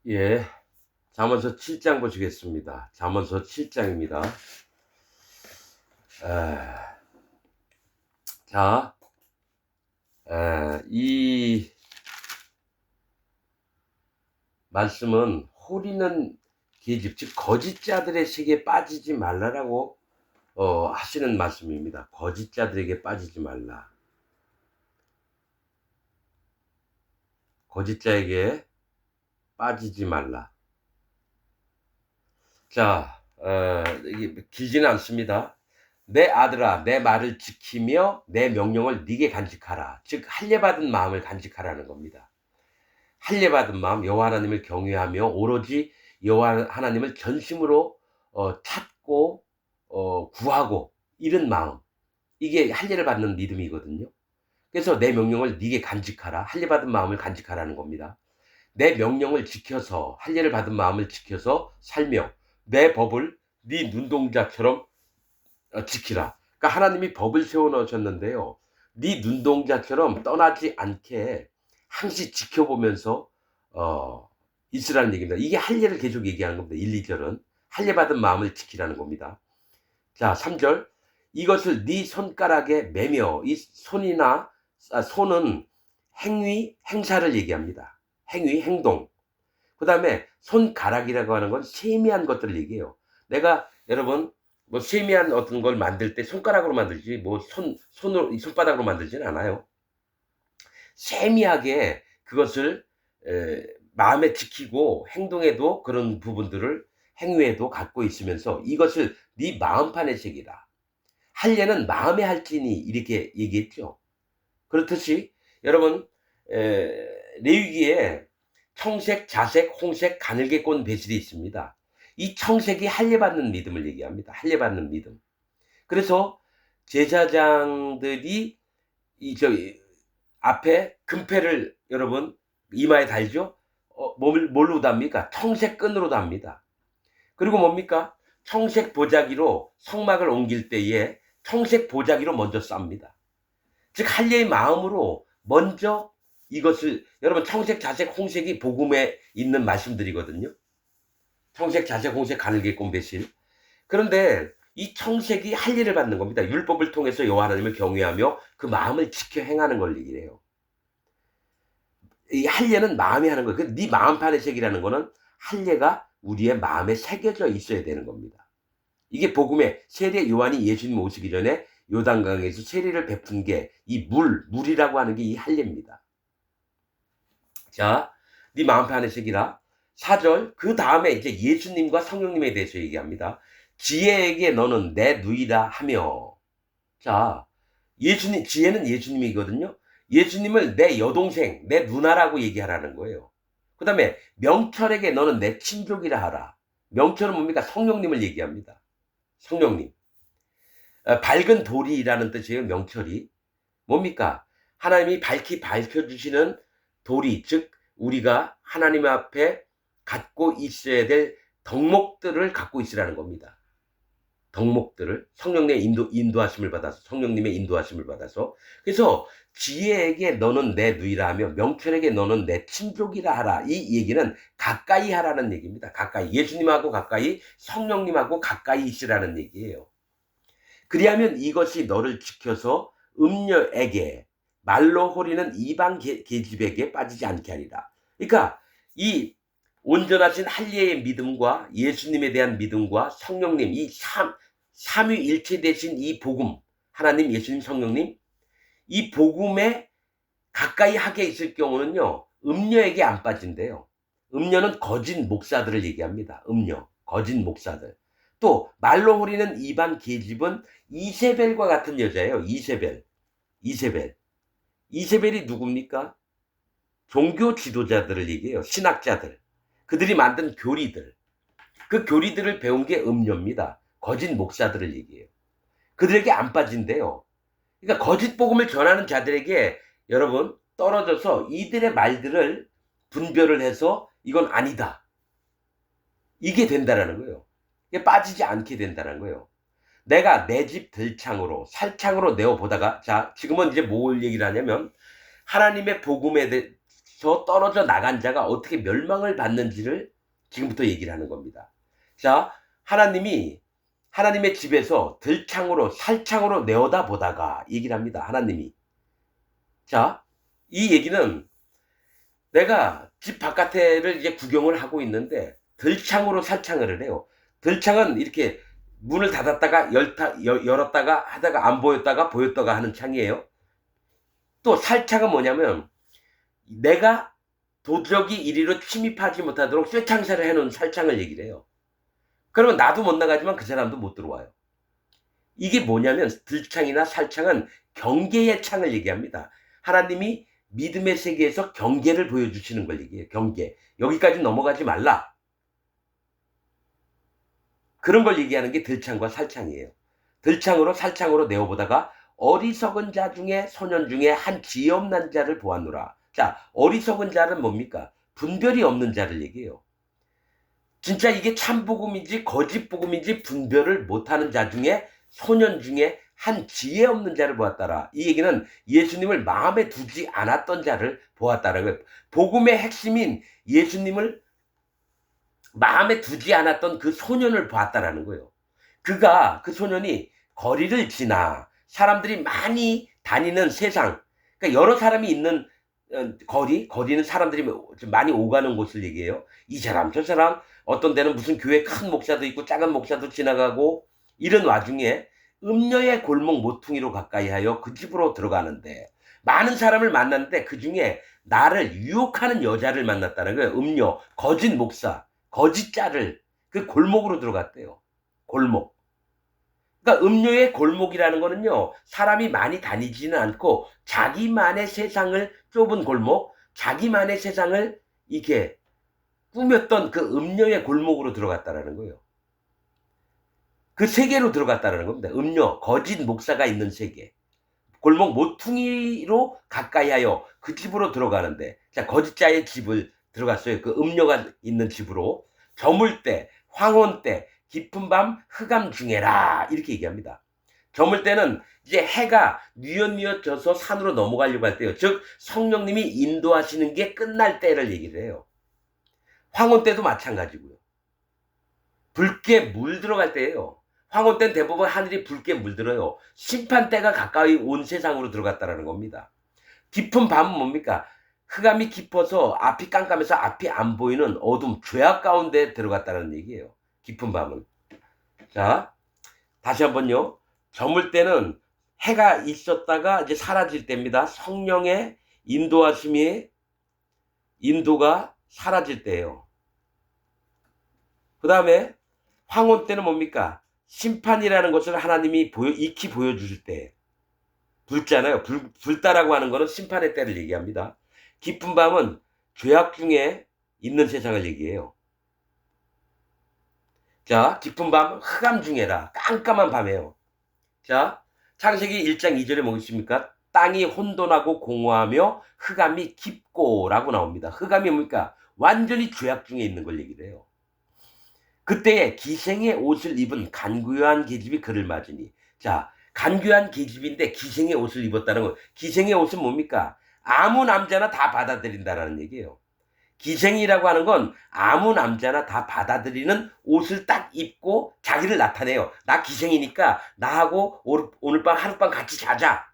예, 잠언서 7장 보시겠습니다. 잠언서 7장입니다. 자, 이 말씀은 호리는 계집, 즉 거짓자들의 세계에 빠지지 말라라고 하시는 말씀입니다. 거짓자들에게 빠지지 말라. 거짓자에게 빠지지 말라. 자, 이게 길지는 않습니다. 내 아들아, 내 말을 지키며 내 명령을 네게 간직하라. 즉 할례받은 마음을 간직하라는 겁니다. 할례받은 마음, 여호와 하나님을 경외하며 오로지 여호와 하나님을 전심으로 찾고 구하고 이런 마음, 이게 할례를 받는 믿음이거든요. 그래서 내 명령을 네게 간직하라. 할례받은 마음을 간직하라는 겁니다. 내 명령을 지켜서 할례를 받은 마음을 지켜서 살며 내 법을 네 눈동자처럼 지키라. 그러니까 하나님이 법을 세워 놓으셨는데요. 네 눈동자처럼 떠나지 않게 항시 지켜보면서 있으라는 얘기입니다. 이게 할례를 계속 얘기하는 겁니다. 1, 2절은 할례 받은 마음을 지키라는 겁니다. 자, 3절 이것을 네 손가락에 매며, 이 손이나 손은 행위, 행사를 얘기합니다. 행위, 행동. 그 다음에 손가락이라고 하는 건 세미한 것들을 얘기해요. 내가 여러분 뭐 세미한 어떤 걸 만들 때 손가락으로 만들지 뭐 손으로 손바닥으로 만들지는 않아요. 세미하게 그것을 마음에 지키고 행동에도 그런 부분들을 행위에도 갖고 있으면서 이것을 네 마음판에 새기라. 할례는 마음에 할지니 이렇게 얘기했죠. 그렇듯이 여러분 레위기에 청색, 자색, 홍색, 가늘게 꼰 배실이 있습니다. 이 청색이 할례받는 믿음을 얘기합니다. 할례받는 믿음. 그래서 제사장들이 저 앞에 금패를 여러분 이마에 달죠. 뭘로 답니까? 청색 끈으로 답니다. 그리고 뭡니까? 청색 보자기로 성막을 옮길 때에 청색 보자기로 먼저 쌉니다. 즉 할례의 마음으로 먼저 이것을 여러분 청색, 자색, 홍색이 복음에 있는 말씀들이거든요. 청색, 자색, 홍색, 가늘게 꼰 배실. 그런데 이 청색이 할례를 받는 겁니다. 율법을 통해서 여호와 하나님을 경외하며 그 마음을 지켜 행하는 걸 얘기해요. 이 할례는 마음에 하는 거예요. 네 마음판의 색이라는 거는 할례가 우리의 마음에 새겨져 있어야 되는 겁니다. 이게 복음의 세례 요한이 예수님 오시기 전에 요단강에서 세례를 베푼 게 이 물이라고 하는 게 이 할례입니다. 자, 네 마음판의 색이라. 4절 그 다음에 이제 예수님과 성령님에 대해서 얘기합니다. 지혜에게 너는 내 누이라 하며. 자, 예수님, 지혜는 예수님이거든요. 예수님을 내 여동생, 내 누나라고 얘기하라는 거예요. 그 다음에 명철에게 너는 내 친족이라 하라. 명철은 뭡니까? 성령님을 얘기합니다. 성령님. 밝은 돌이라는 뜻이에요. 명철이. 뭡니까? 하나님이 밝히 밝혀주시는 도리, 즉 우리가 하나님 앞에 갖고 있어야 될 덕목들을 갖고 있으라는 겁니다. 덕목들을 성령님의 인도하심을 받아서, 성령님의 인도하심을 받아서. 그래서 지혜에게 너는 내 누이라 하며 명철에게 너는 내 친족이라 하라. 이 얘기는 가까이 하라는 얘기입니다. 가까이. 예수님하고 가까이, 성령님하고 가까이 있으라는 얘기예요. 그리하면 이것이 너를 지켜서 음녀에게, 말로 호리는 이방 계집에게 빠지지 않게 하리라. 그러니까 이 온전하신 할례의 믿음과 예수님에 대한 믿음과 성령님, 이 삼위일체 되신 이 복음, 하나님, 예수님, 성령님, 이 복음에 가까이 하게 있을 경우는요, 음녀에게 안 빠진대요. 음녀는 거짓 목사들을 얘기합니다. 음녀, 거짓 목사들. 또 말로 호리는 이방 계집은 이세벨과 같은 여자예요. 이세벨. 이세벨이 누굽니까? 종교 지도자들을 얘기해요. 신학자들. 그들이 만든 교리들. 그 교리들을 배운 게 음녀입니다. 거짓 목사들을 얘기해요. 그들에게 안 빠진대요. 그러니까 거짓 복음을 전하는 자들에게 여러분 떨어져서 이들의 말들을 분별을 해서 이건 아니다. 이게 된다라는 거예요. 이게 빠지지 않게 된다는 거예요. 내가 내 집 들창으로 살창으로 내어 보다가, 자, 지금은 이제 뭘 얘기를 하냐면 하나님의 복음에 하나님께서 떨어져 나간 자가 어떻게 멸망을 받는지를 지금부터 얘기를 하는 겁니다. 자, 하나님의 집에서 들창으로 살창으로 내어다 보다가 얘기를 합니다. 하나님이. 자, 이 얘기는 내가 집 바깥에를 이제 구경을 하고 있는데 들창으로 살창을 해요. 들창은 이렇게 문을 닫았다가 열었다가 하다가 안 보였다가 보였다가 하는 창이에요. 또 살창은 뭐냐면 내가 도적이 이리로 침입하지 못하도록 쇠창살을 해놓은 살창을 얘기를 해요. 그러면 나도 못 나가지만 그 사람도 못 들어와요. 이게 뭐냐면 들창이나 살창은 경계의 창을 얘기합니다. 하나님이 믿음의 세계에서 경계를 보여주시는 걸 얘기해요. 경계. 여기까지 넘어가지 말라. 그런 걸 얘기하는 게 들창과 살창이에요. 들창으로 살창으로 내어보다가 어리석은 자 중에 소년 중에 한 지혜 없는 자를 보았노라. 자, 어리석은 자는 뭡니까? 분별이 없는 자를 얘기해요. 진짜 이게 참복음인지 거짓복음인지 분별을 못하는 자 중에 소년 중에 한 지혜 없는 자를 보았다라. 이 얘기는 예수님을 마음에 두지 않았던 자를 보았다라는 거예요. 복음의 핵심인 예수님을 마음에 두지 않았던 그 소년을 보았다라는 거예요. 그 소년이 거리를 지나 사람들이 많이 다니는 세상, 그러니까 여러 사람이 있는 거리는 사람들이 많이 오가는 곳을 얘기해요. 이 사람, 저 사람, 어떤 데는 무슨 교회 큰 목사도 있고 작은 목사도 지나가고 이런 와중에 음녀의 골목 모퉁이로 가까이 하여 그 집으로 들어가는데 많은 사람을 만났는데 그 중에 나를 유혹하는 여자를 만났다는 거예요. 음녀, 거짓 목사, 거짓 자를 그 골목으로 들어갔대요. 골목. 그러니까 음료의 골목이라는 거는요, 사람이 많이 다니지는 않고 자기만의 세상을 좁은 골목, 자기만의 세상을 이렇게 꾸몄던 그 음료의 골목으로 들어갔다라는 거예요. 그 세계로 들어갔다라는 겁니다. 음료, 거짓 목사가 있는 세계. 골목 모퉁이로 가까이 하여 그 집으로 들어가는데, 자, 거짓자의 집을 들어갔어요. 그 음료가 있는 집으로. 저물 때, 황혼 때, 깊은 밤 흑암 중에라 이렇게 얘기합니다. 저물 때는 이제 해가 뉘엿뉘엿 져서 산으로 넘어가려고 할 때요. 즉 성령님이 인도하시는 게 끝날 때를 얘기를 해요. 황혼 때도 마찬가지고요. 붉게 물들어갈 때예요. 황혼 때는 대부분 하늘이 붉게 물들어요. 심판 때가 가까이 온 세상으로 들어갔다라는 겁니다. 깊은 밤은 뭡니까? 흑암이 깊어서 앞이 깜깜해서 앞이 안 보이는 어둠, 죄악 가운데 들어갔다는 얘기예요. 깊은 밤은. 자, 다시 한번요. 저물 때는 해가 있었다가 이제 사라질 때입니다. 성령의 인도가 사라질 때예요. 그 다음에 황혼 때는 뭡니까? 심판이라는 것을 하나님이 익히 보여주실 때. 불자나요. 불다라고 하는 것은 심판의 때를 얘기합니다. 깊은 밤은 죄악 중에 있는 세상을 얘기해요. 자, 깊은 밤 흑암 중에라. 깜깜한 밤에요. 자, 창세기 1장 2절에 뭐 있습니까? 땅이 혼돈하고 공허하며 흑암이 깊고 라고 나옵니다. 흑암이 뭡니까? 완전히 죄악 중에 있는 걸 얘기를 해요. 그때에 기생의 옷을 입은 간교한 계집이 그를 맞으니. 자, 간교한 계집인데 기생의 옷을 입었다는 거. 기생의 옷은 뭡니까? 아무 남자나 다 받아들인다라는 얘기예요. 기생이라고 하는 건 아무 남자나 다 받아들이는 옷을 딱 입고 자기를 나타내요. 나 기생이니까 나하고 오늘 밤 하룻밤 같이 자자.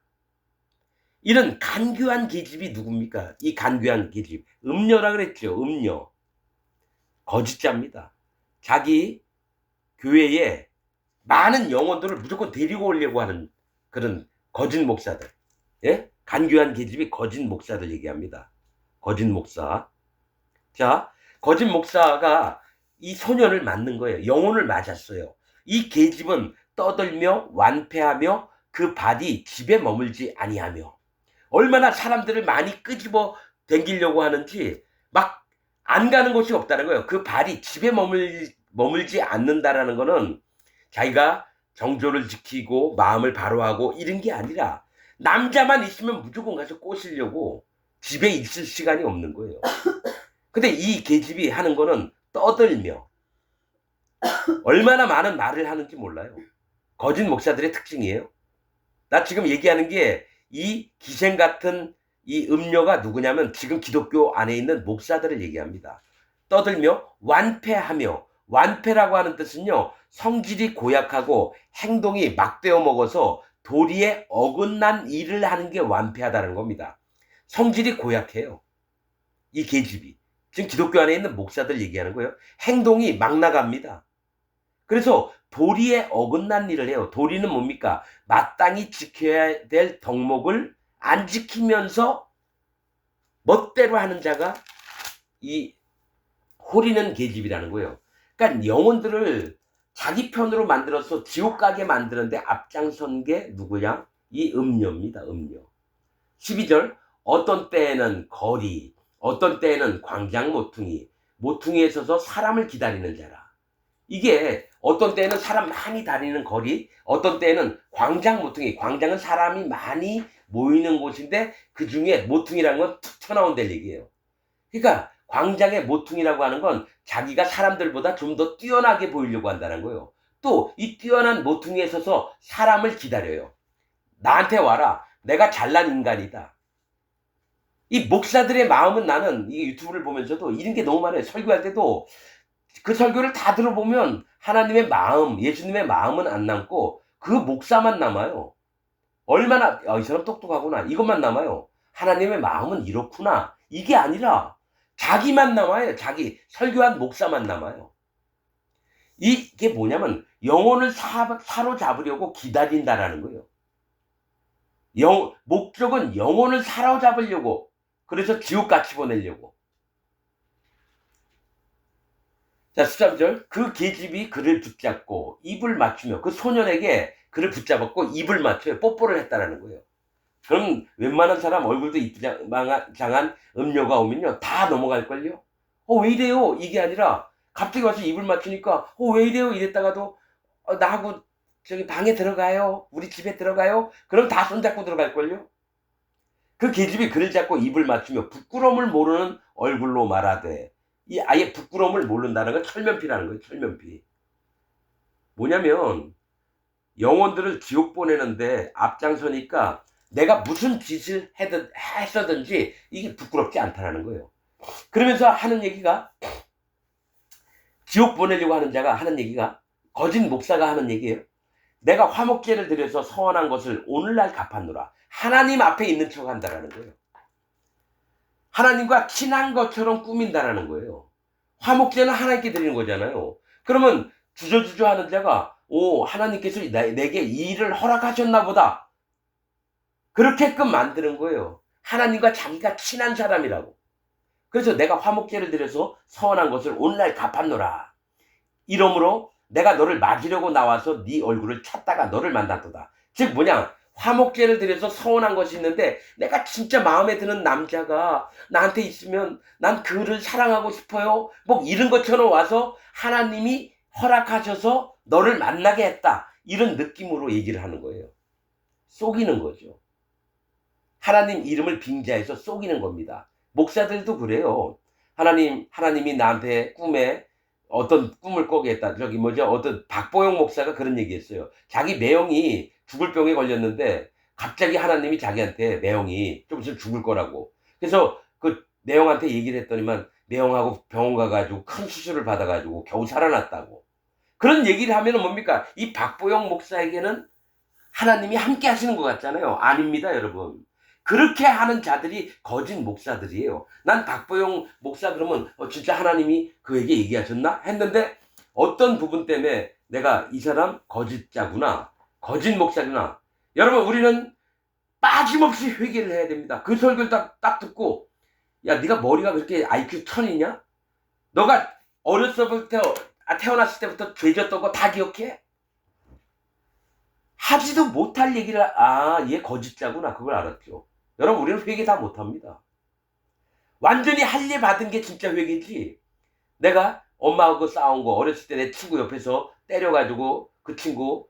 이런 간교한 계집이 누굽니까? 이 간교한 계집. 음녀라 그랬죠. 음녀. 거짓자입니다. 자기 교회에 많은 영혼들을 무조건 데리고 오려고 하는 그런 거짓 목사들. 예? 간교한 계집이 거짓 목사를 얘기합니다. 거짓 목사. 자, 거짓 목사가 이 소년을 맞는 거예요. 영혼을 맞았어요. 이 계집은 떠들며 완패하며 그 발이 집에 머물지 아니하며 얼마나 사람들을 많이 끄집어 당기려고 하는지 막 안 가는 곳이 없다는 거예요. 그 발이 집에 머물지 않는다라는 거는 자기가 정조를 지키고 마음을 바로하고 이런 게 아니라 남자만 있으면 무조건 가서 꼬시려고 집에 있을 시간이 없는 거예요. 근데 이 계집이 하는 거는 떠들며 얼마나 많은 말을 하는지 몰라요. 거짓 목사들의 특징이에요. 나 지금 얘기하는 게 이 기생 같은 이 음녀가 누구냐면 지금 기독교 안에 있는 목사들을 얘기합니다. 떠들며 완패하며, 완패라고 하는 뜻은요, 성질이 고약하고 행동이 막되어 먹어서 도리에 어긋난 일을 하는 게 완패하다는 겁니다. 성질이 고약해요. 이 계집이. 지금 기독교 안에 있는 목사들 얘기하는 거예요. 행동이 막 나갑니다. 그래서 도리에 어긋난 일을 해요. 도리는 뭡니까? 마땅히 지켜야 될 덕목을 안 지키면서 멋대로 하는 자가 이 호리는 계집이라는 거예요. 그러니까 영혼들을 자기 편으로 만들어서 지옥 가게 만드는데 앞장선 게 누구냐? 이 음녀입니다. 음녀. 12절 어떤 때에는 거리, 어떤 때에는 광장 모퉁이, 모퉁이에 서서 사람을 기다리는 자라. 이게 어떤 때에는 사람 많이 다니는 거리, 어떤 때에는 광장 모퉁이, 광장은 사람이 많이 모이는 곳인데 그 중에 모퉁이라는 건 툭 튀어나온 데 얘기예요. 그러니까 광장의 모퉁이라고 하는 건 자기가 사람들보다 좀 더 뛰어나게 보이려고 한다는 거예요. 또 이 뛰어난 모퉁이에 서서 사람을 기다려요. 나한테 와라. 내가 잘난 인간이다. 이 목사들의 마음은 나는 이 유튜브를 보면서도 이런 게 너무 많아요. 설교할 때도 그 설교를 다 들어보면 하나님의 마음, 예수님의 마음은 안 남고 그 목사만 남아요. 얼마나 이 사람 똑똑하구나 이것만 남아요. 하나님의 마음은 이렇구나 이게 아니라 자기만 남아요. 자기 설교한 목사만 남아요. 이게 뭐냐면 영혼을 사로잡으려고 기다린다라는 거예요. 목적은 영혼을 사로잡으려고, 그래서 지옥같이 보내려고. 자, 13절. 그 계집이 그를 붙잡고 입을 맞추며, 그 소년에게 그를 붙잡았고 입을 맞춰요. 뽀뽀를 했다라는 거예요. 그럼 웬만한 사람 얼굴도 이쁘장한 음료가 오면요 다 넘어갈걸요. 왜 이래요? 이게 아니라 갑자기 와서 입을 맞추니까 왜 이래요? 이랬다가도 나하고 저기 방에 들어가요. 우리 집에 들어가요. 그럼 다 손잡고 들어갈걸요. 그 계집이 그를 잡고 입을 맞추며 부끄러움을 모르는 얼굴로 말하되, 이 아예 부끄러움을 모른다는 건 철면피라는 거예요. 철면피. 뭐냐면 영혼들을 지옥 보내는데 앞장서니까 내가 무슨 짓을 했었든지 이게 부끄럽지 않다는 거예요. 그러면서 하는 얘기가, 지옥 보내려고 하는 자가 하는 얘기가, 거짓 목사가 하는 얘기예요. 내가 화목제를 드려서 서원한 것을 오늘날 갚았노라. 하나님 앞에 있는 척 한다라는 거예요. 하나님과 친한 것처럼 꾸민다라는 거예요. 화목제는 하나님께 드리는 거잖아요. 그러면 주저주저 하는 자가 하나님께서 내게 이 일을 허락하셨나 보다. 그렇게끔 만드는 거예요. 하나님과 자기가 친한 사람이라고. 그래서 내가 화목제를 드려서 서원한 것을 오늘날 갚았노라. 이러므로 내가 너를 맞으려고 나와서 네 얼굴을 찾다가 너를 만났도다. 즉 뭐냐, 화목제를 드려서 서원한 것이 있는데 내가 진짜 마음에 드는 남자가 나한테 있으면 난 그를 사랑하고 싶어요. 뭐 이런 것처럼 와서 하나님이 허락하셔서 너를 만나게 했다. 이런 느낌으로 얘기를 하는 거예요. 속이는 거죠. 하나님 이름을 빙자해서 속이는 겁니다. 목사들도 그래요. 하나님이 나한테 꿈에 어떤 꿈을 꿔게 했다. 어떤 박보영 목사가 그런 얘기 했어요. 자기 매형이 죽을 병에 걸렸는데 갑자기 하나님이 자기한테 매형이 좀 있으면 죽을 거라고. 그래서 그 매형한테 얘기를 했더니만 매형하고 병원 가가지고 큰 수술을 받아가지고 겨우 살아났다고. 그런 얘기를 하면은 뭡니까? 이 박보영 목사에게는 하나님이 함께 하시는 것 같잖아요. 아닙니다, 여러분. 그렇게 하는 자들이 거짓 목사들이에요. 난 박보영 목사 그러면 진짜 하나님이 그에게 얘기하셨나? 했는데 어떤 부분 때문에 내가 이 사람 거짓자구나, 거짓 목사구나. 여러분, 우리는 빠짐없이 회개를 해야 됩니다. 그 설교를 딱 듣고, 야, 네가 머리가 그렇게 IQ 1000이냐? 너가 어렸을 때부터, 태어났을 때부터 죄졌던 거 다 기억해? 하지도 못할 얘기를, 얘 거짓자구나. 그걸 알았죠. 여러분, 우리는 회개 다 못합니다. 완전히 할례 받은 게 진짜 회개지. 내가 엄마하고 싸운 거, 어렸을 때 내 친구 옆에서 때려가지고 그 친구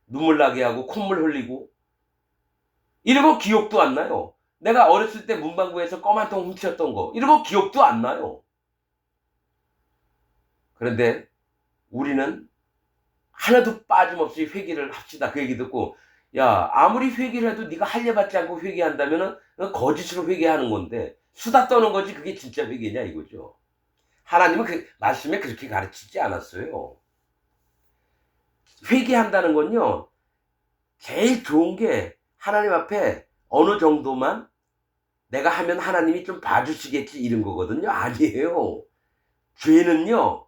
눈물 나게 하고 콧물 흘리고 이런 거 기억도 안 나요. 내가 어렸을 때 문방구에서 껌 한 통 훔쳤던 거, 이런 거 기억도 안 나요. 그런데 우리는 하나도 빠짐없이 회개를 합시다. 그 얘기 듣고, 야, 아무리 회개를 해도 네가 할례받지 않고 회개한다면은 거짓으로 회개하는 건데 수다 떠는 거지 그게 진짜 회개냐 이거죠. 하나님은 그 말씀에 그렇게 가르치지 않았어요. 회개한다는 건요, 제일 좋은 게 하나님 앞에 어느 정도만 내가 하면 하나님이 좀 봐주시겠지 이런 거거든요. 아니에요. 죄는요,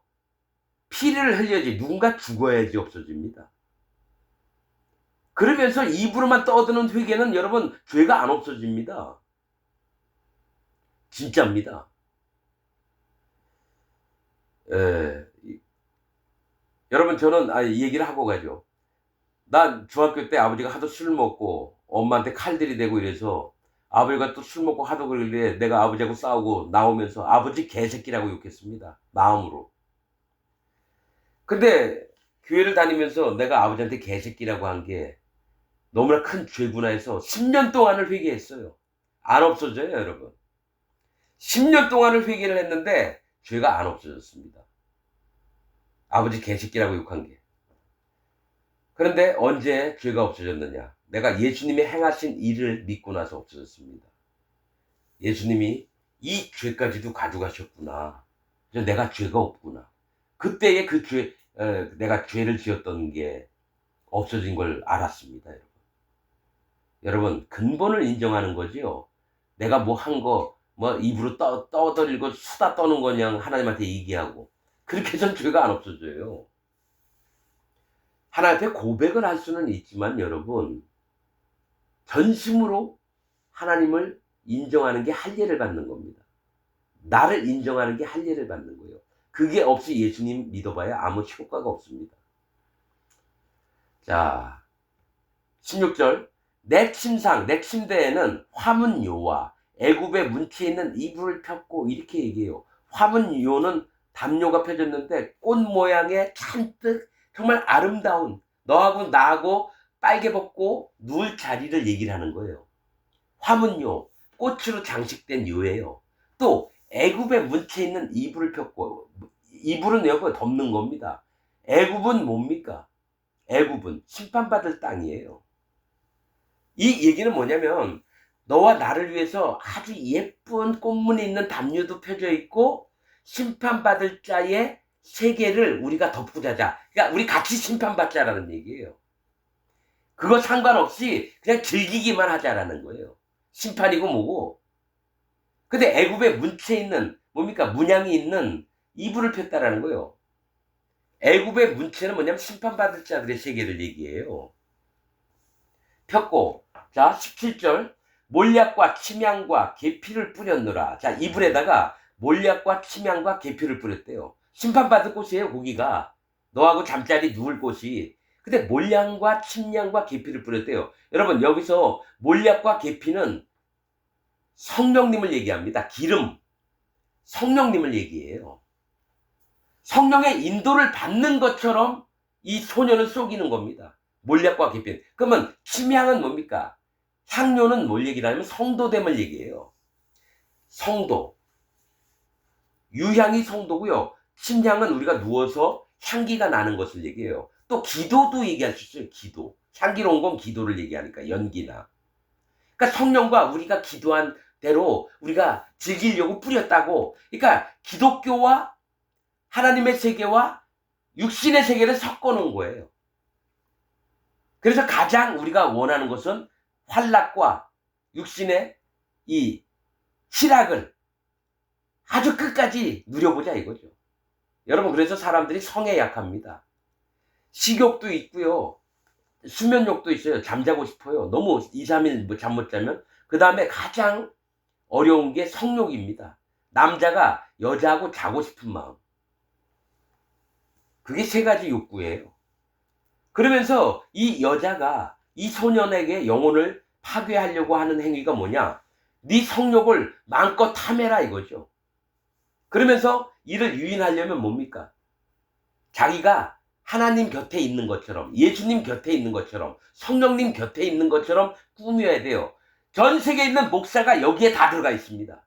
피를 흘려야지 누군가 죽어야지 없어집니다. 그러면서 입으로만 떠드는 회개는 여러분 죄가 안 없어집니다. 진짜입니다. 여러분 저는 이 얘기를 하고 가죠. 난 중학교 때 아버지가 하도 술 먹고 엄마한테 칼들이 대고 이래서 아버지가 또 술 먹고 하도 그러길래 내가 아버지하고 싸우고 나오면서 아버지 개새끼라고 욕했습니다. 마음으로. 근데 교회를 다니면서 내가 아버지한테 개새끼라고 한 게 너무나 큰 죄구나 해서 10년 동안을 회개했어요. 안 없어져요, 여러분. 10년 동안을 회개를 했는데 죄가 안 없어졌습니다. 아버지 개새끼라고 욕한 게. 그런데 언제 죄가 없어졌느냐? 내가 예수님이 행하신 일을 믿고 나서 없어졌습니다. 예수님이 이 죄까지도 가져가셨구나. 그래서 내가 죄가 없구나. 그때에 그 죄, 내가 죄를 지었던 게 없어진 걸 알았습니다, 여러분. 여러분, 근본을 인정하는 거지요. 내가 뭐 한 거, 뭐 입으로 떠들고 수다 떠는 거냐 하나님한테 얘기하고. 그렇게 해서는 죄가 안 없어져요. 하나님한테 고백을 할 수는 있지만 여러분, 전심으로 하나님을 인정하는 게 할례를 받는 겁니다. 나를 인정하는 게 할례를 받는 거예요. 그게 없이 예수님 믿어봐야 아무 효과가 없습니다. 자, 16절. 내 침상, 내 침대에는 화문요와 애굽의 문치에 있는 이불을 폈고 이렇게 얘기해요. 화문요는 담요가 펴졌는데 꽃 모양의 잔뜩 정말 아름다운 너하고 나하고 빨개 벗고 누울 자리를 얘기를 하는 거예요. 화문요, 꽃으로 장식된 요예요. 또 애굽의 문치에 있는 이불을 폈고, 이불은 여기 덮는 겁니다. 애굽은 뭡니까? 애굽은 심판받을 땅이에요. 이 얘기는 뭐냐면 너와 나를 위해서 아주 예쁜 꽃무늬 있는 담요도 펴져 있고 심판받을 자의 세계를 우리가 덮고 자자. 그러니까 우리 같이 심판받자라는 얘기예요. 그거 상관없이 그냥 즐기기만 하자라는 거예요. 심판이고 뭐고. 근데 애굽의 문체에 있는 뭡니까? 문양이 있는 이불을 폈다라는 거예요. 애굽의 문체는 뭐냐면 심판받을 자들의 세계를 얘기해요. 폈고, 자 17절. 몰약과 침향과 계피를 뿌렸노라. 자, 이불에다가 몰약과 침향과 계피를 뿌렸대요. 심판받을 곳이에요, 거기가. 너하고 잠자리 누울 곳이. 근데 몰약과 침향과 계피를 뿌렸대요. 여러분, 여기서 몰약과 계피는 성령님을 얘기합니다. 기름. 성령님을 얘기해요. 성령의 인도를 받는 것처럼 이 소녀는 속이는 겁니다. 몰약과 계피. 그러면 침향은 뭡니까? 향료는 뭘 얘기하냐면 성도됨을 얘기해요. 성도. 유향이 성도고요. 침향은 우리가 누워서 향기가 나는 것을 얘기해요. 또 기도도 얘기할 수 있어요. 기도. 향기로운 건 기도를 얘기하니까 연기나. 그러니까 성령과 우리가 기도한 대로 우리가 즐기려고 뿌렸다고. 그러니까 기독교와 하나님의 세계와 육신의 세계를 섞어놓은 거예요. 그래서 가장 우리가 원하는 것은 환락과 육신의 이 희락을 아주 끝까지 누려보자 이거죠. 여러분, 그래서 사람들이 성에 약합니다. 식욕도 있고요. 수면욕도 있어요. 잠자고 싶어요. 너무 2, 3일 잠 못 자면. 그 다음에 가장 어려운 게 성욕입니다. 남자가 여자하고 자고 싶은 마음. 그게 세 가지 욕구예요. 그러면서 이 여자가 이 소년에게 영혼을 파괴하려고 하는 행위가 뭐냐? 네 성욕을 마음껏 탐해라 이거죠. 그러면서 이를 유인하려면 뭡니까? 자기가 하나님 곁에 있는 것처럼, 예수님 곁에 있는 것처럼, 성령님 곁에 있는 것처럼 꾸며야 돼요. 전 세계에 있는 목사가 여기에 다 들어가 있습니다.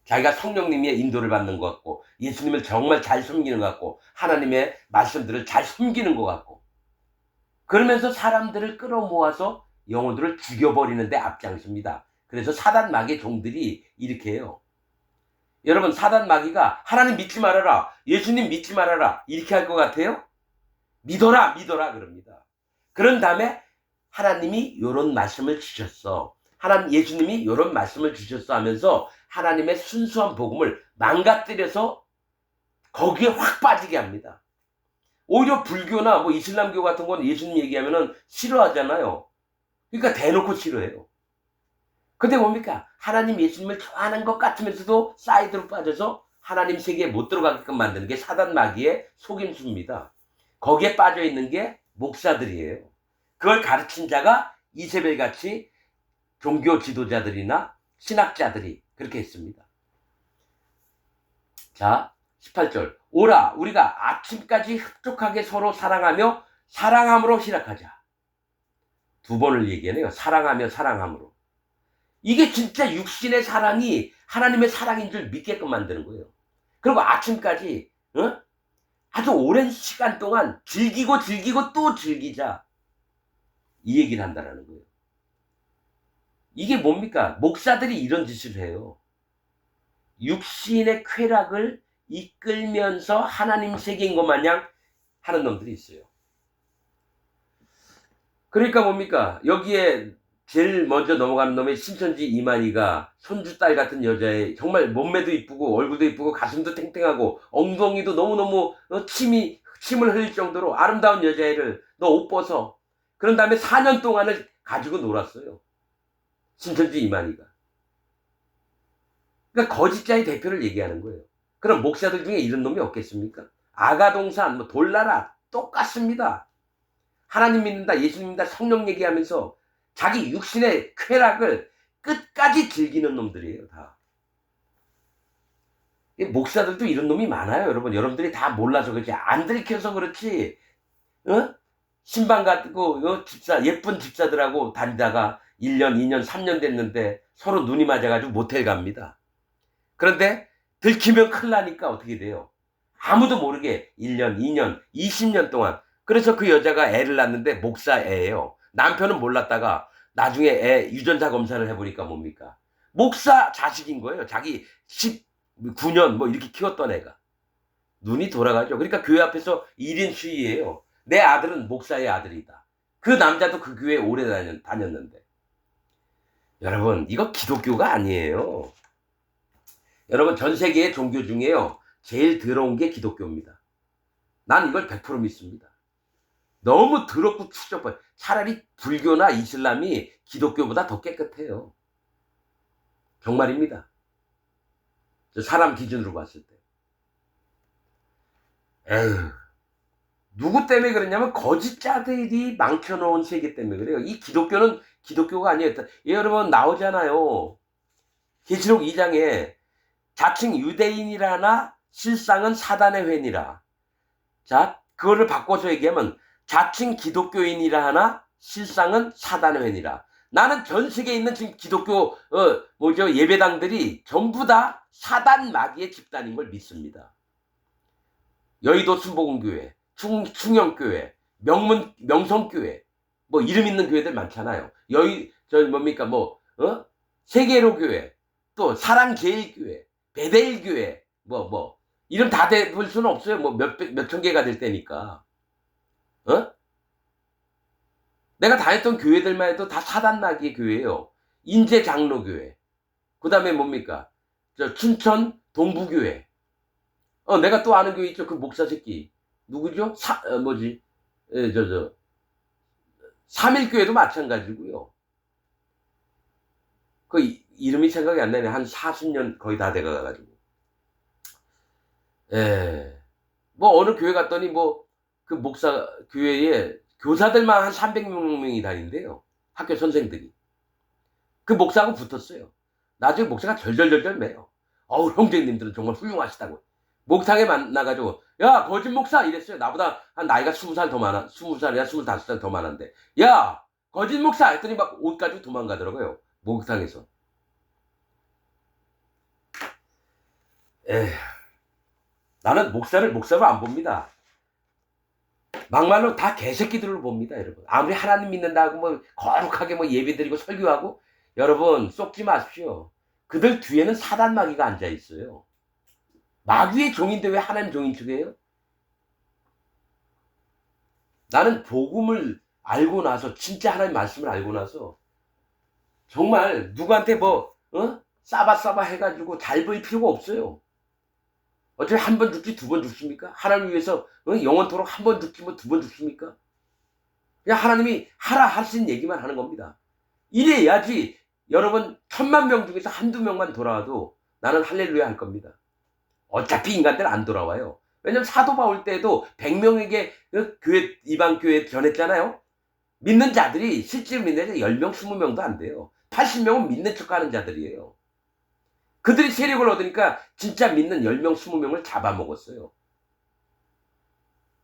자기가 성령님의 인도를 받는 것 같고, 예수님을 정말 잘 섬기는 것 같고, 하나님의 말씀들을 잘 숨기는 것 같고, 그러면서 사람들을 끌어모아서 영혼들을 죽여버리는 데 앞장섭니다. 그래서 사단 마귀의 종들이 이렇게 해요. 여러분, 사단 마귀가 하나님 믿지 말아라, 예수님 믿지 말아라 이렇게 할 것 같아요? 믿어라 믿어라 그럽니다. 그런 다음에 하나님이 요런 말씀을 주셨어, 하나님 예수님이 요런 말씀을 주셨어 하면서 하나님의 순수한 복음을 망가뜨려서 거기에 확 빠지게 합니다. 오히려 불교나 뭐 이슬람교 같은 건 예수님 얘기하면은 싫어하잖아요. 그러니까 대놓고 싫어해요. 근데 뭡니까? 하나님 예수님을 좋아하는 것 같으면서도 사이드로 빠져서 하나님 세계에 못 들어가게끔 만드는 게 사단 마귀의 속임수입니다. 거기에 빠져 있는 게 목사들이에요. 그걸 가르친 자가 이세벨 같이 종교 지도자들이나 신학자들이 그렇게 했습니다. 자, 18절. 오라, 우리가 아침까지 흡족하게 서로 사랑하며 사랑함으로 시작하자. 두 번을 얘기하네요. 사랑하며 사랑함으로. 이게 진짜 육신의 사랑이 하나님의 사랑인 줄 믿게끔 만드는 거예요. 그리고 아침까지 아주 오랜 시간 동안 즐기고 즐기고 또 즐기자, 이 얘기를 한다는 거예요. 이게 뭡니까? 목사들이 이런 짓을 해요. 육신의 쾌락을 이끌면서 하나님 세계인 것 마냥 하는 놈들이 있어요. 그러니까 뭡니까? 여기에 제일 먼저 넘어가는 놈의 신천지 이만희가 손주딸 같은 여자애, 정말 몸매도 이쁘고 얼굴도 이쁘고 가슴도 탱탱하고 엉덩이도 너무너무 침을 흘릴 정도로 아름다운 여자애를 너 옷 벗어, 그런 다음에 4년 동안을 가지고 놀았어요. 신천지 이만희가. 그러니까 거짓자의 대표를 얘기하는 거예요. 그럼 목사들 중에 이런 놈이 없겠습니까? 아가동산, 뭐 돌나라 똑같습니다. 하나님 믿는다, 예수 믿는다, 성령 얘기하면서 자기 육신의 쾌락을 끝까지 즐기는 놈들이에요, 다. 목사들도 이런 놈이 많아요, 여러분. 여러분들이 다 몰라서 그렇지, 안 들켜서 그렇지, 신방 갖고 예쁜 집사들하고 다니다가 1년, 2년, 3년 됐는데 서로 눈이 맞아가지고 모텔 갑니다. 그런데 들키면 큰일 나니까 어떻게 돼요? 아무도 모르게 1년, 2년, 20년 동안. 그래서 그 여자가 애를 낳는데 목사 애예요. 남편은 몰랐다가 나중에 애 유전자 검사를 해보니까 뭡니까? 목사 자식인 거예요. 자기 19년 뭐 이렇게 키웠던 애가. 눈이 돌아가죠. 그러니까 교회 앞에서 1인 시위예요. 내 아들은 목사의 아들이다. 그 남자도 그 교회에 오래 다녔는데. 여러분, 이거 기독교가 아니에요. 여러분, 전 세계의 종교 중에요, 제일 더러운 게 기독교입니다. 난 이걸 100% 믿습니다. 너무 더럽고 추접해. 차라리 불교나 이슬람이 기독교보다 더 깨끗해요. 정말입니다. 사람 기준으로 봤을 때. 에휴, 누구 때문에 그러냐면 거짓자들이 망쳐놓은 세계 때문에 그래요. 이 기독교는 기독교가 아니에요. 여러분 나오잖아요. 계시록 2장에 자칭 유대인이라 하나 실상은 사단의 회니라. 자, 그거를 바꿔서 얘기하면 자칭 기독교인이라 하나 실상은 사단의 회니라. 나는 전 세계에 있는 지금 기독교 예배당들이 전부 다 사단 마귀의 집단인 걸 믿습니다. 여의도 순복음교회, 충영교회, 명성교회, 뭐 이름 있는 교회들 많잖아요. 세계로 교회, 또 사랑제일교회, 베데일교회, 이름 다 대볼 수는 없어요. 몇 천 개가 될 때니까. 내가 다녔던 교회들만 해도 다 사단 마귀의 교회예요. 인제장로교회. 그 다음에 뭡니까? 춘천 동부교회. 내가 또 아는 교회 있죠. 그 목사 새끼. 누구죠? 삼일교회도 마찬가지고요. 그 이름이 생각이 안 나네. 한 40년 거의 다 돼가가지고. 어느 교회 갔더니 그 목사 교회에 교사들만 한 300명이 다닌대요. 학교 선생들이. 그 목사하고 붙었어요. 나중에 목사가 절절절절 매요. 형제님들은 정말 훌륭하시다고. 목탕에 만나가지고, 야, 거짓 목사! 이랬어요. 나보다 한 나이가 20살 더 많아. 20살이나 25살 더 많은데. 야! 거짓 목사! 했더니 막 옷 가지고 도망가더라고요. 목탕에서. 나는 목사를 목사로 안 봅니다. 막말로 다 개새끼들로 봅니다, 여러분. 아무리 하나님 믿는다고 뭐 거룩하게 뭐 예배드리고 설교하고, 여러분 속지 마십시오. 그들 뒤에는 사단 마귀가 앉아 있어요. 마귀의 종인데 왜 하나님 종인 척해요? 나는 복음을 알고 나서, 진짜 하나님 말씀을 알고 나서 정말 누구한테 뭐 싸바싸바 해가지고 잘 보일 필요가 없어요. 어차피 한 번 죽지 두 번 죽습니까? 하나님 위해서 영원토록 한 번 죽지 뭐 두 번 죽습니까? 그냥 하나님이 하라 하신 얘기만 하는 겁니다. 이래야지 여러분 10,000명 중에서 한두 명만 돌아와도 나는 할렐루야 할 겁니다. 어차피 인간들은 안 돌아와요. 왜냐면 사도 바울 때도 100명에게 교회, 이방 교회 전했잖아요. 믿는 자들이 실제로 믿는 자들이 10명, 20명도 안 돼요. 80명은 믿는 척 하는 자들이에요. 그들이 세력을 얻으니까 진짜 믿는 10명, 20명을 잡아먹었어요.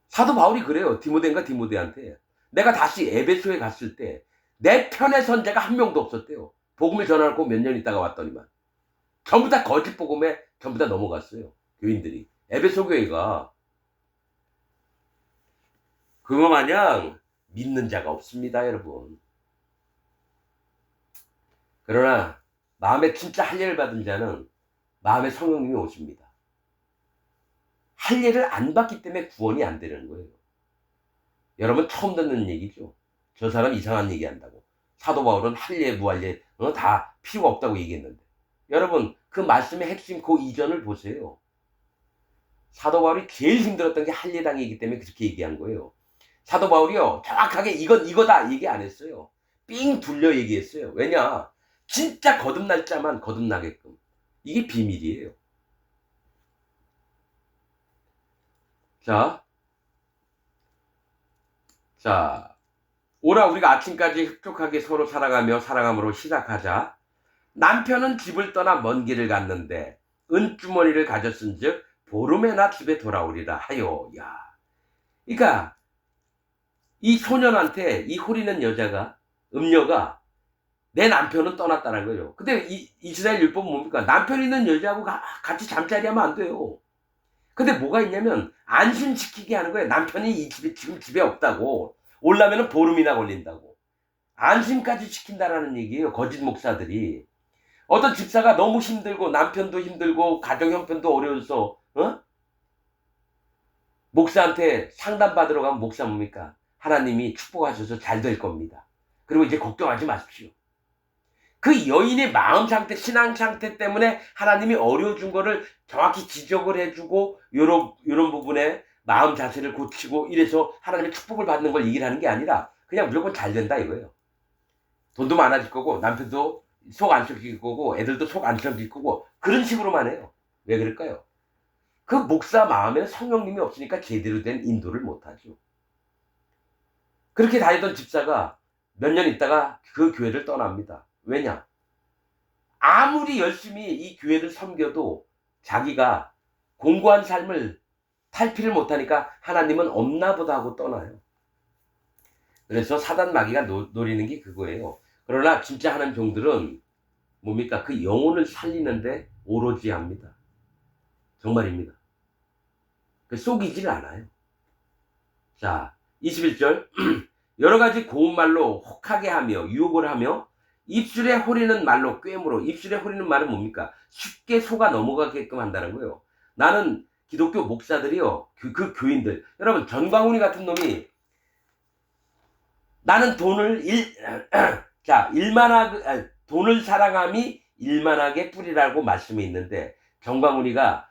사도 바울이 그래요. 디모데인가 디모데한테. 내가 다시 에베소에 갔을 때 내 편의 선자가 한 명도 없었대요. 복음을 전하고 몇 년 있다가 왔더니만. 전부 다 거짓 복음에 전부 다 넘어갔어요. 교인들이. 에베소 교회가 그거 마냥 믿는 자가 없습니다, 여러분. 그러나 마음에 진짜 할례를 받은 자는 마음에 성령님이 오십니다. 할례를 안 받기 때문에 구원이 안 되는 거예요. 여러분 처음 듣는 얘기죠. 저 사람 이상한 얘기한다고. 사도 바울은 할례, 무할례 다 필요가 없다고 얘기했는데, 여러분 그 말씀의 핵심 그 이전을 보세요. 사도 바울이 제일 힘들었던 게 할례당이기 때문에 그렇게 얘기한 거예요. 사도 바울이요 정확하게 이건 이거다 얘기 안 했어요. 삥 둘려 얘기했어요. 왜냐? 진짜 거듭날 자만 거듭나게끔. 이게 비밀이에요. 자, 오라 우리가 아침까지 흡족하게 서로 살아가며 살아감으로 시작하자. 남편은 집을 떠나 먼 길을 갔는데 은주머니를 가졌은즉 보름에나 집에 돌아오리라 하여. 야, 그러니까 이 소년한테 이 호리는 여자가, 음녀가 내 남편은 떠났다는 거예요. 근데 이 이스라엘 율법은 뭡니까? 남편 있는 여자하고 같이 잠자리 하면 안 돼요. 근데 뭐가 있냐면 안심시키게 하는 거예요. 남편이 이 집에 지금 집에 없다고. 올라면은 보름이나 걸린다고. 안심까지 시킨다라는 얘기예요. 거짓 목사들이. 어떤 집사가 너무 힘들고 남편도 힘들고 가정 형편도 어려워서 목사한테 상담받으러 가면 목사 뭡니까? 하나님이 축복하셔서 잘 될 겁니다. 그리고 이제 걱정하지 마십시오. 그 여인의 마음 상태, 신앙 상태 때문에 하나님이 어려워준 거를 정확히 지적을 해주고 요런 부분에 마음 자세를 고치고 이래서 하나님의 축복을 받는 걸 얘기를 하는 게 아니라 그냥 무조건 잘 된다 이거예요. 돈도 많아질 거고 남편도 속 안 썩일 거고 애들도 속 안 썩일 거고 그런 식으로만 해요. 왜 그럴까요? 그 목사 마음에는 성령님이 없으니까 제대로 된 인도를 못하죠. 그렇게 다니던 집사가 몇 년 있다가 그 교회를 떠납니다. 왜냐? 아무리 열심히 이 교회를 섬겨도 자기가 공고한 삶을 탈피를 못하니까 하나님은 없나 보다 하고 떠나요. 그래서 사단 마귀가 노리는 게 그거예요. 그러나 진짜 하나님 종들은 뭡니까? 그 영혼을 살리는데 오로지 합니다. 정말입니다. 속이질 않아요. 자, 21절 여러 가지 고운 말로 혹하게 하며 유혹을 하며 입술에 호리는 말로 꿰물어. 입술에 호리는 말은 뭡니까? 쉽게 속아 넘어가게끔 한다는 거예요. 나는 기독교 목사들이요, 그 교인들, 여러분 전광훈이 같은 놈이 나는 돈을 돈을 사랑함이 일만하게 뿌리라고 말씀이 있는데, 정광훈이가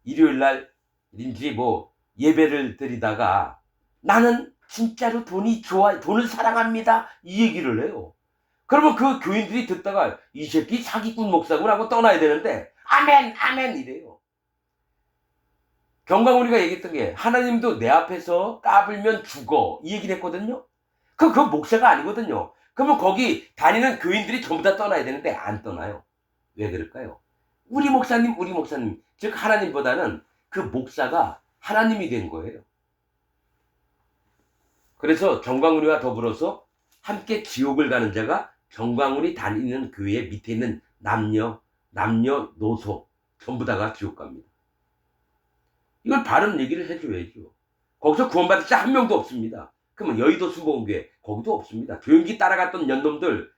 일요일날인지 뭐 예배를 드리다가 나는 진짜로 돈이 좋아, 돈을 사랑합니다 이 얘기를 해요. 그러면 그 교인들이 듣다가 이 새끼 사기꾼 목사구나 하고 떠나야 되는데 아멘 아멘 이래요. 정광훈이가 얘기했던 게 하나님도 내 앞에서 까불면 죽어 이 얘기를 했거든요. 그 목사가 아니거든요. 그러면 거기 다니는 교인들이 전부 다 떠나야 되는데 안 떠나요. 왜 그럴까요? 우리 목사님 즉 하나님보다는 그 목사가 하나님이 된 거예요. 그래서 정광훈이와 더불어서 함께 지옥을 가는 자가 정광훈이 다니는 교회 밑에 있는 남녀노소 전부 다가 지옥 갑니다. 이걸 바른 얘기를 해줘야죠. 거기서 구원받을 자 한 명도 없습니다. 그러면 여의도 순복음교회 거기도 없습니다. 조용히 따라갔던 연놈들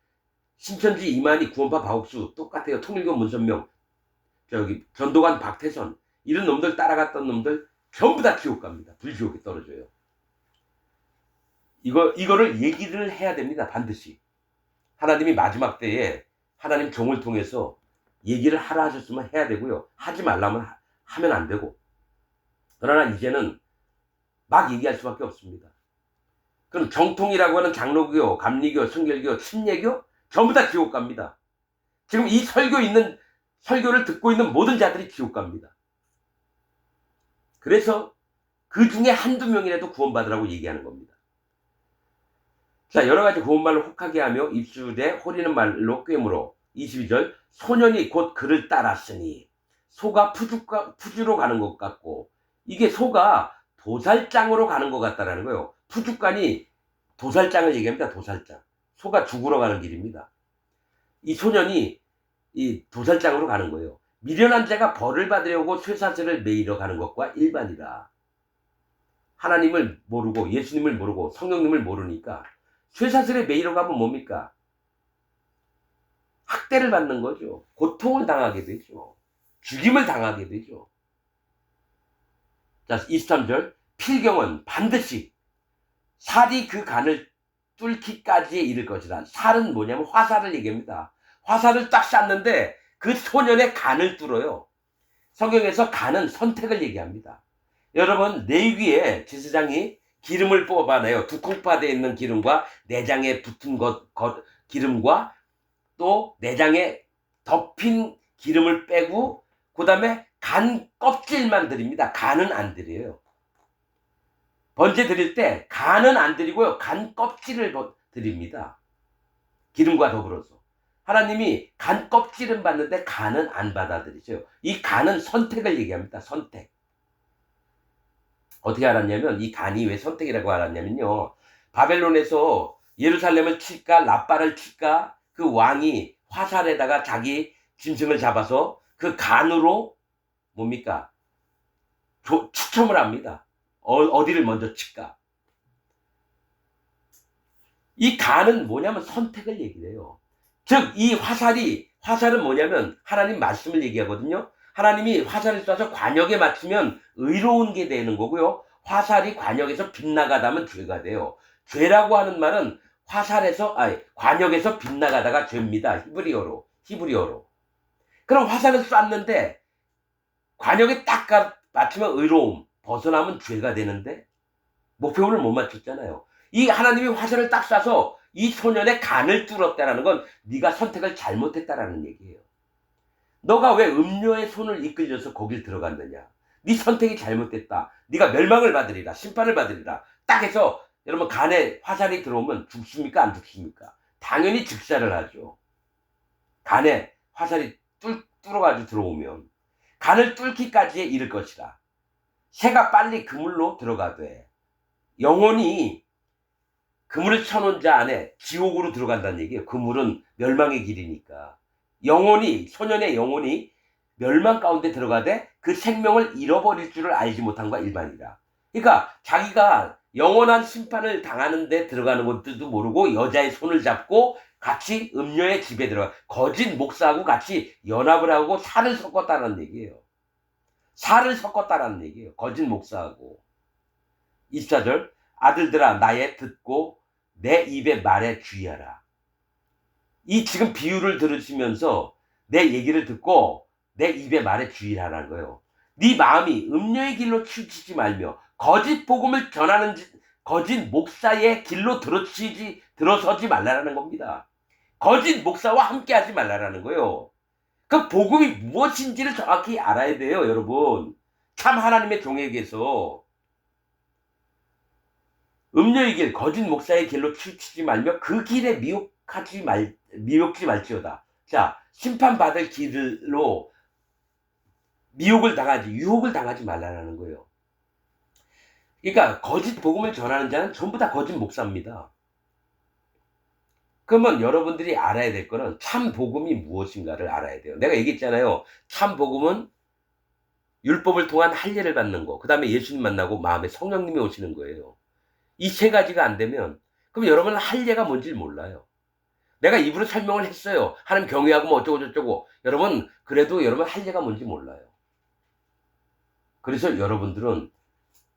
신천지 이만희 구원파 박옥수 똑같아요. 통일교 문선명 저기 전도관 박태선 이런 놈들 따라갔던 놈들 전부 다 지옥 갑니다. 불지옥에 떨어져요. 이거를 얘기를 해야 됩니다. 반드시. 하나님이 마지막 때에 하나님 종을 통해서 얘기를 하라 하셨으면 해야 되고요. 하지 말라면 하면 안 되고. 그러나 이제는 막 얘기할 수밖에 없습니다. 그럼 정통이라고 하는 장로교, 감리교, 성결교, 침례교 전부 다 지옥 갑니다. 지금 이 설교를 듣고 있는 모든 자들이 지옥 갑니다. 그래서 그 중에 한두 명이라도 구원받으라고 얘기하는 겁니다. 자, 여러 가지 고운말로 혹하게 하며 입술에 호리는 말로 꿰물어 22절 소년이 곧 그를 따랐으니 소가 푸주로 가는 것 같고 이게 소가 도살장으로 가는 것 같다라는 거예요. 푸주간이 도살장을 얘기합니다. 도살장. 소가 죽으러 가는 길입니다. 이 소년이 이 도살장으로 가는 거예요. 미련한 자가 벌을 받으려고 쇠사슬을 매이러 가는 것과 일반이라. 하나님을 모르고 예수님을 모르고 성령님을 모르니까 쇠사슬에 매이러 가면 뭡니까? 학대를 받는 거죠. 고통을 당하게 되죠. 죽임을 당하게 되죠. 자, 23절 필경은 반드시 살이 그 간을 뚫기까지에 이를 것이다. 살은 뭐냐면 화살을 얘기합니다. 화살을 딱 쐈는데 그 소년의 간을 뚫어요. 성경에서 간은 선택을 얘기합니다. 여러분 내귀에 제사장이 기름을 뽑아내요. 두 콩팥에 있는 기름과 내장에 붙은 기름과 또 내장에 덮인 기름을 빼고 그 다음에 간 껍질만 드립니다. 간은 안 드려요. 번제 드릴 때 간은 안 드리고요. 간 껍질을 드립니다. 기름과 더불어서. 하나님이 간 껍질은 받는데 간은 안 받아들이죠. 이 간은 선택을 얘기합니다. 선택. 어떻게 알았냐면 이 간이 왜 선택이라고 알았냐면요. 바벨론에서 예루살렘을 칠까 라빠를 칠까 그 왕이 화살에다가 자기 짐승을 잡아서 그 간으로 뭡니까? 추첨을 합니다. 어디를 먼저 칠까? 이 간은 뭐냐면 선택을 얘기해요. 즉 이 화살은 뭐냐면 하나님 말씀을 얘기하거든요. 하나님이 화살을 쏴서 관역에 맞추면 의로운 게 되는 거고요. 화살이 관역에서 빗나가다면 죄가 돼요. 죄라고 하는 말은 관역에서 빗나가다가 죄입니다. 히브리어로. 그럼 화살을 쐈는데 관역에 딱 맞추면 의로움, 벗어나면 죄가 되는데 목표를 못 맞췄잖아요. 이 하나님이 화살을 딱 쏴서 이 소년의 간을 뚫었다는 건 네가 선택을 잘못했다라는 얘기예요. 너가 왜 음료의 손을 이끌려서 거길 들어갔느냐? 네 선택이 잘못됐다. 네가 멸망을 받으리라. 심판을 받으리라. 딱 해서 여러분 간에 화살이 들어오면 죽습니까? 안 죽습니까? 당연히 즉사를 하죠. 간에 화살이 뚫어가지고 들어오면 간을 뚫기까지에 이를 것이라. 새가 빨리 그물로 들어가되 영혼이 그물을 쳐놓은 자 안에 지옥으로 들어간다는 얘기예요. 그물은 멸망의 길이니까. 소년의 영혼이 멸망 가운데 들어가되 그 생명을 잃어버릴 줄을 알지 못한 과 일반이라. 그러니까 자기가 영원한 심판을 당하는 데 들어가는 것들도 모르고 여자의 손을 잡고 같이 음료의 집에 들어가 거짓 목사하고 같이 연합을 하고 살을 섞었다는 얘기예요. 살을 섞었다는 얘기예요. 거짓 목사하고. 24절 아들들아 나의 듣고 내 입의 말에 주의하라. 이 지금 비유를 들으시면서 내 얘기를 듣고 내 입의 말에 주의하라는 거예요. 네 마음이 음료의 길로 치우치지 말며 거짓 복음을 전하는 거짓 목사의 길로 들어서지 말라라는 겁니다. 거짓 목사와 함께하지 말라라는 거예요. 그 복음이 무엇인지를 정확히 알아야 돼요, 여러분. 참 하나님의 종에게서 음료의 길, 거짓 목사의 길로 치우치지 말며 그 길에 미혹지 말지어다. 자, 심판받을 길로 유혹을 당하지 말라는 거예요. 그러니까 거짓 복음을 전하는 자는 전부 다 거짓 목사입니다. 그러면 여러분들이 알아야 될 거는 참 복음이 무엇인가를 알아야 돼요. 내가 얘기했잖아요. 참 복음은 율법을 통한 할례를 받는 거, 그 다음에 예수님 만나고 마음에 성령님이 오시는 거예요. 이 세 가지가 안 되면 그럼 여러분은 할례가 뭔지 몰라요. 내가 입으로 설명을 했어요. 하나님 경외하고 뭐 어쩌고 저쩌고. 여러분 그래도 여러분 할례가 뭔지 몰라요. 그래서 여러분들은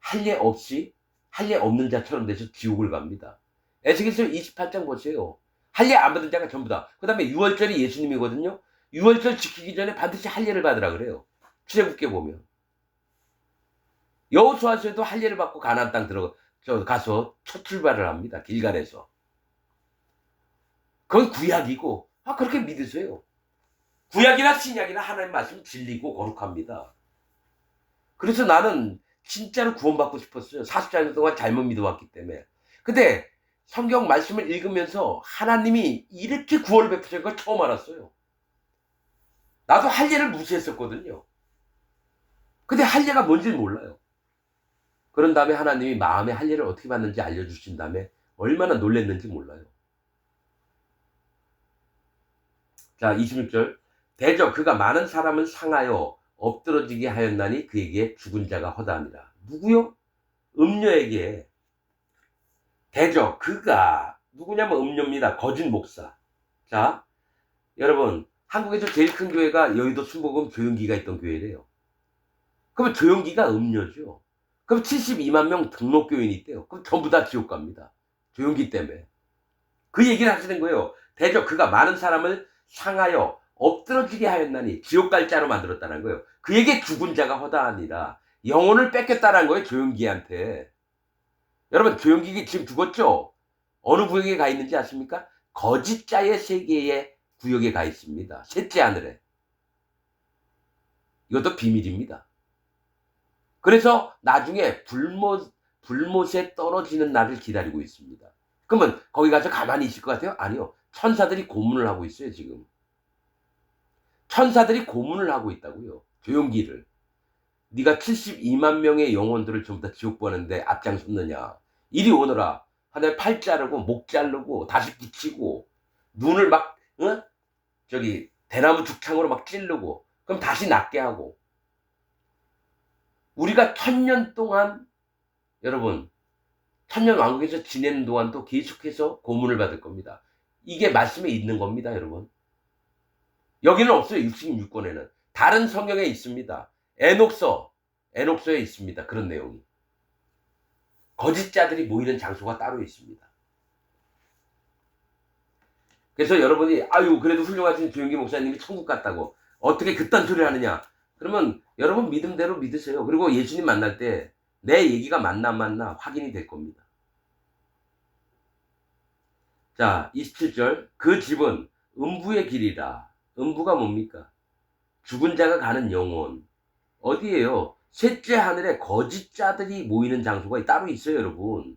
할례 없이 할례 없는 자처럼 돼서 지옥을 갑니다. 에스겔서 28장 보세요. 할례 안 받은 자가 전부다. 그 다음에 6월절이 예수님이거든요. 6월절 지키기 전에 반드시 할례를 받으라 그래요. 출애굽기에 보면. 여호수아서에도 할례를 받고 가나안 땅 가서 첫 출발을 합니다. 길갈에서. 그건 구약이고 그렇게 믿으세요. 구약이나 신약이나 하나님 말씀 진리고 거룩합니다. 그래서 나는 진짜로 구원받고 싶었어요. 40년 동안 잘못 믿어왔기 때문에. 근데 성경 말씀을 읽으면서 하나님이 이렇게 구원을 베푸실 걸 처음 알았어요. 나도 할례를 무시했었거든요. 근데 할례가 뭔지 몰라요. 그런 다음에 하나님이 마음의 할례를 어떻게 받는지 알려주신 다음에 얼마나 놀랐는지 몰라요. 자, 26절. 대저 그가 많은 사람을 상하여 엎드러지게 하였나니 그에게 죽은 자가 허다하니라. 누구요? 음녀에게. 대저 그가 누구냐면 음녀입니다. 거짓 목사. 자, 여러분 한국에서 제일 큰 교회가 여의도 순복음 조용기가 있던 교회래요. 그럼 조용기가 음녀죠. 그럼 72만 명 등록교인이 있대요. 그럼 전부 다 지옥 갑니다. 조용기 때문에. 그 얘기를 하시는 거예요. 대저 그가 많은 사람을 상하여 엎드러지게 하였나니 지옥 갈 자로 만들었다는 거예요. 그에게 죽은 자가 허다하니라. 영혼을 뺏겼다는 거예요. 조용기한테. 여러분 조용기 지금 죽었죠? 어느 구역에 가 있는지 아십니까? 거짓자의 세계의 구역에 가 있습니다. 셋째 하늘에. 이것도 비밀입니다. 그래서 나중에 불못에 떨어지는 날을 기다리고 있습니다. 그러면 거기 가서 가만히 있을 것 같아요? 아니요. 천사들이 고문을 하고 있어요, 지금. 천사들이 고문을 하고 있다고요. 조용기를. 네가 72만 명의 영혼들을 전부 다 지옥 보내는데 앞장섰느냐. 이리 오너라. 하나의 팔 자르고 목 자르고 다시 붙이고 눈을 막 대나무 죽창으로 막 찌르고 그럼 다시 낫게 하고. 우리가 1000년 동안 여러분 1000년 왕국에서 지내는 동안도 계속해서 고문을 받을 겁니다. 이게 말씀에 있는 겁니다, 여러분. 여기는 없어요. 66권에는. 다른 성경에 있습니다. 에녹서에 있습니다. 그런 내용이. 거짓자들이 모이는 장소가 따로 있습니다. 그래서 여러분이 그래도 훌륭하신 조용기 목사님이 천국 갔다고 어떻게 그딴 소리를 하느냐. 그러면 여러분 믿음대로 믿으세요. 그리고 예수님 만날 때 내 얘기가 맞나 안 맞나 확인이 될 겁니다. 자, 27절. 그 집은 음부의 길이라. 음부가 뭡니까? 죽은 자가 가는 영혼. 어디예요? 셋째 하늘에 거짓자들이 모이는 장소가 따로 있어요, 여러분.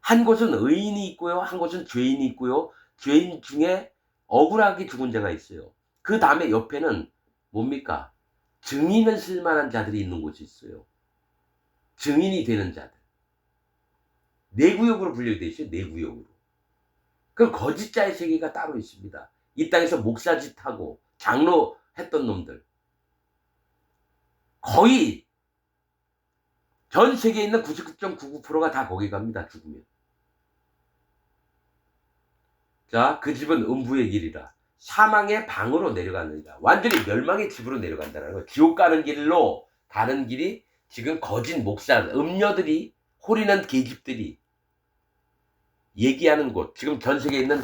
한 곳은 의인이 있고요. 한 곳은 죄인이 있고요. 죄인 중에 억울하게 죽은 자가 있어요. 그 다음에 옆에는 뭡니까? 증인을 쓸 만한 자들이 있는 곳이 있어요. 증인이 되는 자들. 네 구역으로 분류되어 있어요. 네 구역으로. 그럼 거짓자의 세계가 따로 있습니다. 이 땅에서 목사짓하고 장로 했던 놈들. 거의 전 세계에 있는 99.99%가 다 거기 갑니다. 죽으면. 자, 그 집은 음부의 길이라. 사망의 방으로 내려가느니라. 완전히 멸망의 집으로 내려간다는 거예요. 지옥 가는 길로 가는 길이 지금 거짓 목사, 음녀들이 호리는 계집들이 얘기하는 곳. 지금 전 세계에 있는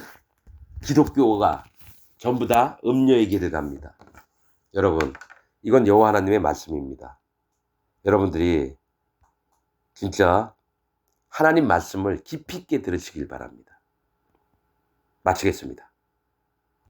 기독교가 전부 다 음녀의 길을 갑니다. 여러분, 이건 여호와 하나님의 말씀입니다. 여러분들이 진짜 하나님 말씀을 깊이 있게 들으시길 바랍니다. 마치겠습니다.